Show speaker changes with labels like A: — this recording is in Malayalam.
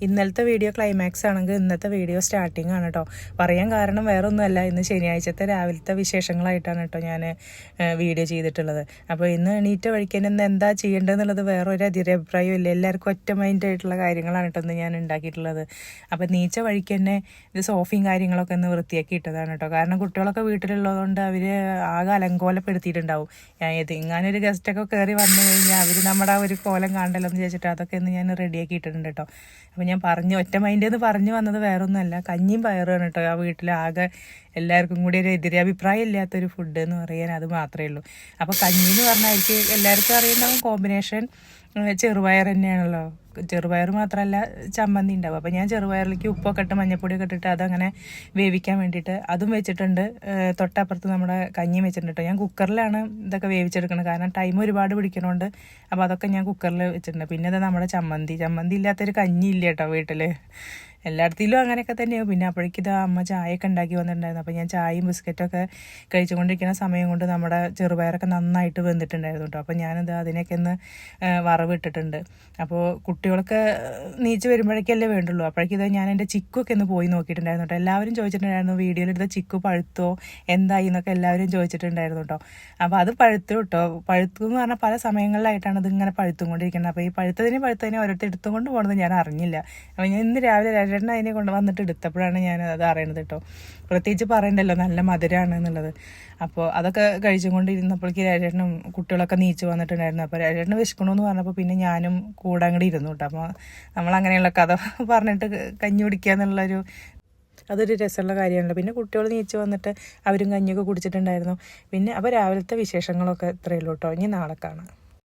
A: ഇന്നലത്തെ വീഡിയോ ക്ലൈമാക്സ് ആണെങ്കിൽ ഇന്നത്തെ വീഡിയോ സ്റ്റാർട്ടിംഗ് ആണ് കേട്ടോ. പറയാൻ കാരണം വേറെ ഒന്നുമല്ല, ഇന്ന് ശനിയാഴ്ചത്തെ രാവിലത്തെ വിശേഷങ്ങളായിട്ടാണ് കേട്ടോ ഞാൻ വീഡിയോ ചെയ്തിട്ടുള്ളത്. അപ്പോൾ ഇന്ന് എണീറ്റ വഴിക്ക് ഇന്ന് എന്താ ചെയ്യേണ്ടതെന്നുള്ളത് വേറെ ഒരു അഭിപ്രായം ഇല്ല, എല്ലാവർക്കും ഒറ്റ മൈൻഡായിട്ടുള്ള കാര്യങ്ങളാണ് കേട്ടോ ഇന്ന് ഞാൻ ഉണ്ടാക്കിയിട്ടുള്ളത്. അപ്പോൾ നീച്ച വഴിക്ക് തന്നെ ഇത് സോഫയും കാര്യങ്ങളൊക്കെ ഒന്ന് വൃത്തിയാക്കി ഇട്ടതാണ് കേട്ടോ. കാരണം കുട്ടികളൊക്കെ വീട്ടിലുള്ളതുകൊണ്ട് അവർ ആകെ അലങ്കോലപ്പെടുത്തിയിട്ടുണ്ടാവും. ഇങ്ങനൊരു ഗസ്റ്റൊക്കെ കയറി വന്നു കഴിഞ്ഞാൽ അവർ നമ്മുടെ ആ ഒരു കോലം കാണണ്ടല്ലോ എന്ന് ചോദിച്ചിട്ട് അതൊക്കെ ഒന്ന് ഞാൻ റെഡിയാക്കി ഇട്ടിട്ടുണ്ട് കേട്ടോ. അപ്പോൾ ഞാൻ ഒറ്റ മൈൻഡെന്ന് പറഞ്ഞു വന്നത് വേറൊന്നുമല്ല, കഞ്ഞിയും പയറുമാണ് കേട്ടോ ആ വീട്ടിലാകെ എല്ലാവർക്കും കൂടി ഒരു എതിരഭിപ്രായം ഇല്ലാത്തൊരു ഫുഡ് എന്ന് പറയാൻ അത് മാത്രമേ ഉള്ളൂ. അപ്പോൾ കഞ്ഞി എന്ന് പറഞ്ഞാൽ എനിക്ക് എല്ലാവർക്കും അറിയുന്നുണ്ടാവും കോമ്പിനേഷൻ ചെറുപയർ തന്നെയാണല്ലോ. ചെറുപയർ മാത്രമല്ല ചമ്മന്തി ഉണ്ടാവും. അപ്പോൾ ഞാൻ ചെറുപയറിലേക്ക് ഉപ്പൊക്കെ ഇട്ട് മഞ്ഞപ്പൊടിയൊക്കെ ഇട്ടിട്ട് അതങ്ങനെ വേവിക്കാൻ വേണ്ടിയിട്ട് അതും വെച്ചിട്ടുണ്ട്. തൊട്ടപ്പുറത്ത് നമ്മുടെ കഞ്ഞിയും വെച്ചിട്ടുണ്ട് കേട്ടോ. ഞാൻ കുക്കറിലാണ് ഇതൊക്കെ വേവിച്ചെടുക്കുന്നത്, കാരണം ടൈം ഒരുപാട് പിടിക്കണോണ്ട്. അപ്പോൾ അതൊക്കെ ഞാൻ കുക്കറിൽ വെച്ചിട്ടുണ്ട്. പിന്നെ ഇത് നമ്മുടെ ചമ്മന്തി ഇല്ലാത്തൊരു കഞ്ഞി ഇല്ല കേട്ടോ വീട്ടിൽ. എല്ലായിടത്തിലും അങ്ങനെയൊക്കെ തന്നെയാവും. പിന്നെ അപ്പോഴേക്കും അമ്മ ചായയൊക്കെ ഉണ്ടാക്കി വന്നിട്ടുണ്ടായിരുന്നു. അപ്പോൾ ഞാൻ ചായയും ബിസ്ക്കറ്റൊക്കെ കഴിച്ചുകൊണ്ടിരിക്കുന്ന സമയം കൊണ്ട് നമ്മുടെ ചെറുപയറൊക്കെ നന്നായിട്ട് വെന്തിട്ടുണ്ടായിരുന്നു കേട്ടോ. അപ്പോൾ ഞാനിത് അതിനൊക്കെ ഒന്ന് വറവിട്ടിട്ടുണ്ട്. അപ്പോൾ കുട്ടികളൊക്കെ നീച്ച് വരുമ്പോഴേക്കല്ലേ വേണ്ടുള്ളൂ. അപ്പോഴേക്കും ഞാൻ എൻ്റെ ചിക്കുമൊക്കെ ഒന്ന് പോയി നോക്കിയിട്ടുണ്ടായിരുന്നു കേട്ടോ. എല്ലാവരും ചോദിച്ചിട്ടുണ്ടായിരുന്നു വീഡിയോയിലെടുത്ത ചിക്കു പഴുത്തോ എന്തായി എന്നൊക്കെ എല്ലാവരും ചോദിച്ചിട്ടുണ്ടായിരുന്നു കേട്ടോ. അപ്പോൾ അത് പഴുത്തു കേട്ടോ. പഴുത്തു എന്ന് പറഞ്ഞാൽ പല സമയങ്ങളിലായിട്ടാണ് ഇതിങ്ങനെ പഴുത്തും കൊണ്ടിരിക്കുന്നത്. അപ്പോൾ ഈ പഴുത്തതിനെ ഓരോരുത്തർ എടുത്തും കൊണ്ട് പോകുന്നത് ഞാൻ അറിഞ്ഞില്ല. അപ്പോൾ ഞാൻ ഇന്ന് രാവിലെ ചേട്ടൻ അതിനെ കൊണ്ട് വന്നിട്ട് എടുത്തപ്പോഴാണ് ഞാൻ അത് അറിയണത് കേട്ടോ. പ്രത്യേകിച്ച് പറയണ്ടല്ലോ നല്ല മധുരമാണ് എന്നുള്ളത്. അപ്പോൾ അതൊക്കെ കഴിച്ചുകൊണ്ടിരുന്നപ്പോഴേക്ക് രാജേട്ടനും കുട്ടികളൊക്കെ നീച്ച് വന്നിട്ടുണ്ടായിരുന്നു. അപ്പോൾ രാജേട്ടന് വിശക്കണമെന്ന് പറഞ്ഞപ്പോൾ പിന്നെ ഞാനും കൂടെ അങ്ങോട്ട് ഇരുന്നു കേട്ടോ. അപ്പോൾ നമ്മളങ്ങനെയുള്ള കഥ പറഞ്ഞിട്ട് കഞ്ഞി കുടിക്കുക എന്നുള്ളൊരു അതൊരു രസമുള്ള കാര്യമാണല്ലോ. പിന്നെ കുട്ടികൾ നീച്ച് വന്നിട്ട് അവരും കഞ്ഞിയൊക്കെ കുടിച്ചിട്ടുണ്ടായിരുന്നു. പിന്നെ അപ്പോൾ രാവിലത്തെ വിശേഷങ്ങളൊക്കെ ഇത്രയേ ഉള്ളൂ കേട്ടോ. ഇനി നാളെ കാണാം.